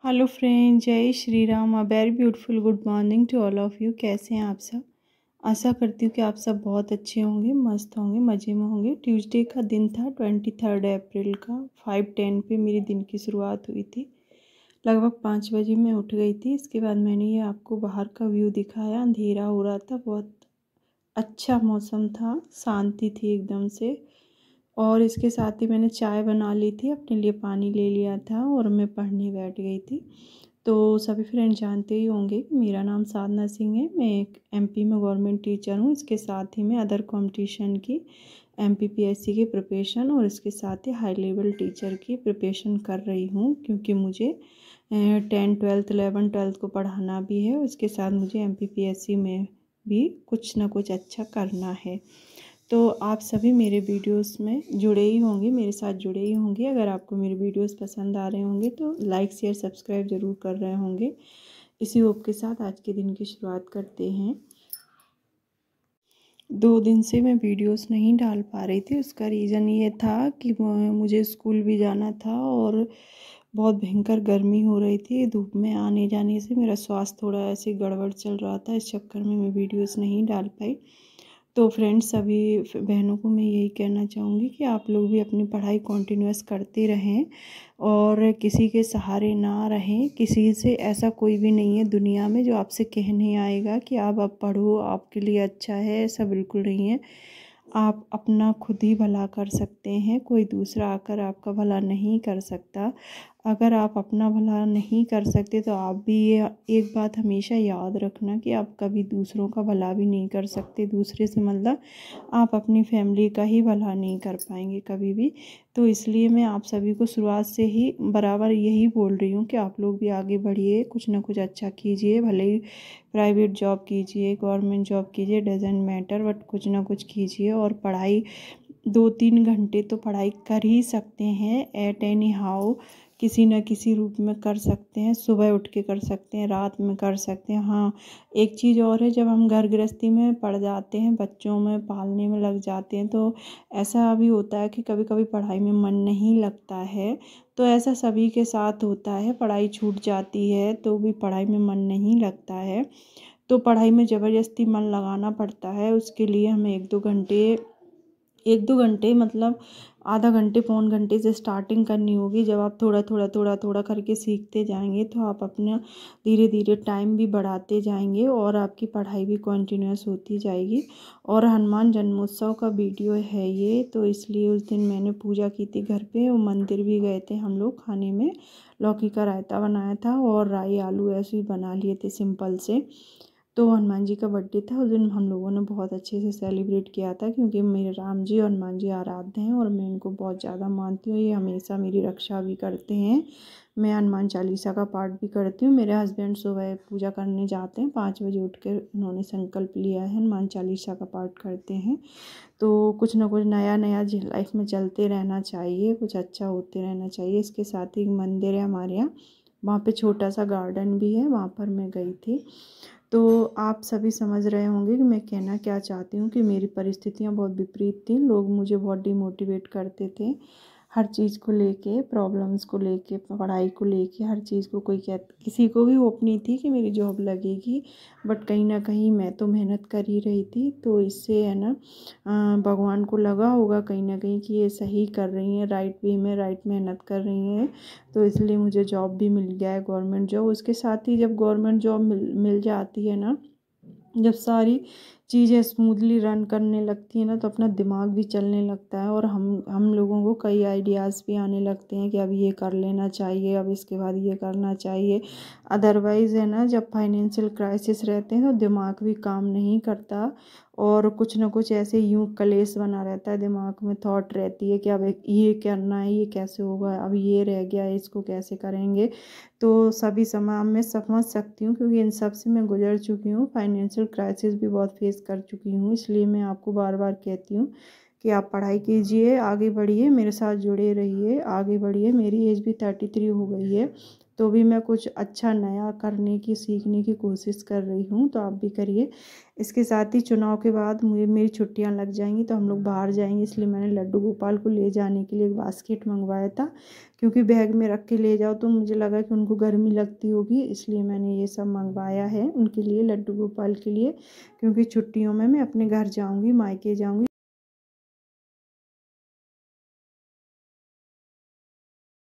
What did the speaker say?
Hello friend, जय Shri Ram. A very beautiful good morning to all of you. कैसे हैं आप सब? आशा करती हूँ कि आप सब बहुत अच्छे होंगे, मस्त होंगे, मज़े में होंगे। ट्यूसडे का दिन था, 23 अप्रैल का 5:10 पे मेरी दिन की शुरुआत हुई थी। लगभग 5 बजे मैं उठ गई थी। इसके बाद मैंने ये आपको बाहर का व्यू दिखाया। अंधेरा हो रहा था, बहुत अच्छा मौसम था, शांति थी एकदम से। और इसके साथ ही मैंने चाय बना ली थी, अपने लिए पानी ले लिया था और मैं पढ़ने बैठ गई थी। तो सभी फ्रेंड जानते ही होंगे कि मेरा नाम साधना सिंह है। मैं एक एमपी में गवर्नमेंट टीचर हूँ। इसके साथ ही मैं अदर कंपटीशन की एमपीपीएससी की प्रिपरेशन और इसके साथ ही हाई लेवल टीचर की प्रिपरेशन कर रही हूँ, क्योंकि मुझे 10 12 11 12 को पढ़ाना भी है। उसके साथ मुझे एमपीपीएससी में भी कुछ ना कुछ अच्छा करना है। तो आप सभी मेरे वीडियोस में जुड़े ही होंगे, मेरे साथ जुड़े ही होंगे। अगर आपको मेरे वीडियोस पसंद आ रहे होंगे तो लाइक शेयर सब्सक्राइब ज़रूर कर रहे होंगे। इसी होप के साथ आज के दिन की शुरुआत करते हैं। 2 दिन से मैं वीडियोस नहीं डाल पा रही थी। उसका रीज़न ये था कि मुझे स्कूल भी जाना था और बहुत भयंकर गर्मी हो रही थी। धूप में आने जाने से मेरा स्वास्थ्य थोड़ा ऐसे गड़बड़ चल रहा था। इस चक्कर में मैं वीडियोस नहीं डाल पाई। तो फ्रेंड्स, सभी बहनों को मैं यही कहना चाहूँगी कि आप लोग भी अपनी पढ़ाई कंटिन्यूअस करते रहें और किसी के सहारे ना रहें। किसी से ऐसा कोई भी नहीं है दुनिया में जो आपसे कहने आएगा कि आप अब पढ़ो, आपके लिए अच्छा है। ऐसा बिल्कुल नहीं है। आप अपना खुद ही भला कर सकते हैं, कोई दूसरा आकर आपका भला नहीं कर सकता। अगर आप अपना भला नहीं कर सकते तो आप भी ये एक बात हमेशा याद रखना कि आप कभी दूसरों का भला भी नहीं कर सकते। दूसरे से मतलब आप अपनी फैमिली का ही भला नहीं कर पाएंगे कभी भी। तो इसलिए मैं आप सभी को शुरुआत से ही बराबर यही बोल रही हूँ कि आप लोग भी आगे बढ़िए, कुछ ना कुछ अच्छा कीजिए। भले ही प्राइवेट जॉब कीजिए, गवर्नमेंट जॉब कीजिए, डजेंट मैटर, बट कुछ ना कुछ कीजिए। और पढ़ाई 2-3 घंटे तो पढ़ाई कर ही सकते हैं एट एनी हाउ, किसी न किसी रूप में कर सकते हैं। सुबह उठ के कर सकते हैं, रात में कर सकते हैं। हाँ, एक चीज़ और है, जब हम घर गृहस्थी में पड़ जाते हैं, बच्चों में पालने में लग जाते हैं, तो ऐसा भी होता है कि कभी कभी पढ़ाई में मन नहीं लगता है। तो ऐसा सभी के साथ होता है, पढ़ाई छूट जाती है तो भी पढ़ाई में मन नहीं लगता है। तो पढ़ाई में ज़बरदस्ती मन लगाना पड़ता है। उसके लिए हमें 1-2 घंटे मतलब आधा घंटे पौन घंटे से स्टार्टिंग करनी होगी। जब आप थोड़ा करके सीखते जाएंगे तो आप अपना धीरे धीरे टाइम भी बढ़ाते जाएंगे और आपकी पढ़ाई भी कंटिन्यूअस होती जाएगी। और हनुमान जन्मोत्सव का वीडियो है ये, तो इसलिए उस दिन मैंने पूजा की थी घर पे और मंदिर भी गए थे हम लोग। खाने में लौकी का रायता बनाया था और राई आलू ऐसे ही बना लिए थे सिंपल से। तो हनुमान जी का बर्थडे था, उस दिन हम लोगों ने बहुत अच्छे से सेलिब्रेट किया था, क्योंकि मेरे राम जी और हनुमान जी आराध्य हैं और मैं इनको बहुत ज़्यादा मानती हूँ। ये हमेशा मेरी रक्षा भी करते हैं। मैं हनुमान चालीसा का पाठ भी करती हूँ। मेरे हस्बैंड सुबह पूजा करने जाते हैं, 5 बजे उठ कर उन्होंने संकल्प लिया है, हनुमान चालीसा का पाठ करते हैं। तो कुछ ना कुछ नया नया लाइफ में चलते रहना चाहिए, कुछ अच्छा होते रहना चाहिए। इसके साथ ही एक मंदिर है हमारे यहाँ, वहाँ पे छोटा सा गार्डन भी है, वहाँ पर मैं गई थी। तो आप सभी समझ रहे होंगे कि मैं कहना क्या चाहती हूँ कि मेरी परिस्थितियाँ बहुत विपरीत थी। लोग मुझे बहुत डिमोटिवेट करते थे हर चीज़ को लेके, प्रॉब्लम्स को लेके, पढ़ाई को लेके, हर चीज़ को। कोई किसी को भी होप नहीं थी कि मेरी जॉब लगेगी, बट कहीं ना कहीं मैं तो मेहनत कर ही रही थी। तो इससे है ना, भगवान को लगा होगा कहीं ना कहीं कि ये सही कर रही हैं, राइट वे में राइट मेहनत कर रही हैं। तो इसलिए मुझे जॉब भी मिल गया है, गवर्नमेंट जॉब। उसके साथ ही जब गवर्नमेंट जॉब मिल जाती है ना, जब सारी चीज़ें स्मूथली रन करने लगती है ना, तो अपना दिमाग भी चलने लगता है और हम लोगों को कई आइडियाज़ भी आने लगते हैं कि अब ये कर लेना चाहिए, अब इसके बाद ये करना चाहिए। अदरवाइज़ है ना, जब फाइनेंशियल क्राइसिस रहते हैं तो दिमाग भी काम नहीं करता और कुछ ना कुछ ऐसे यूं कलेश बना रहता है दिमाग में। थॉट रहती है कि अब ये करना है, ये कैसे होगा, अब ये रह गया है, इसको कैसे करेंगे। तो सभी समय मैं समझ सकती हूँ, क्योंकि इन सब से मैं गुजर चुकी हूँ। फाइनेंशियल क्राइसिस भी बहुत फेस कर चुकी हूँ। इसलिए मैं आपको बार बार कहती हूँ कि आप पढ़ाई कीजिए, आगे बढ़िए, मेरे साथ जुड़े रहिए, आगे बढ़िए। मेरी एज भी 33 हो गई है, तो भी मैं कुछ अच्छा नया करने की सीखने की कोशिश कर रही हूँ, तो आप भी करिए। इसके साथ ही चुनाव के बाद मुझे मेरी छुट्टियां लग जाएंगी तो हम लोग बाहर जाएंगे, इसलिए मैंने लड्डू गोपाल को ले जाने के लिए एक बास्केट मंगवाया था, क्योंकि बैग में रख के ले जाओ तो मुझे लगा कि उनको गर्मी लगती होगी, इसलिए मैंने ये सब मंगवाया है उनके लिए, लड्डू गोपाल के लिए। क्योंकि छुट्टियों में मैं अपने घर जाऊँगी, मायके जाऊँगी।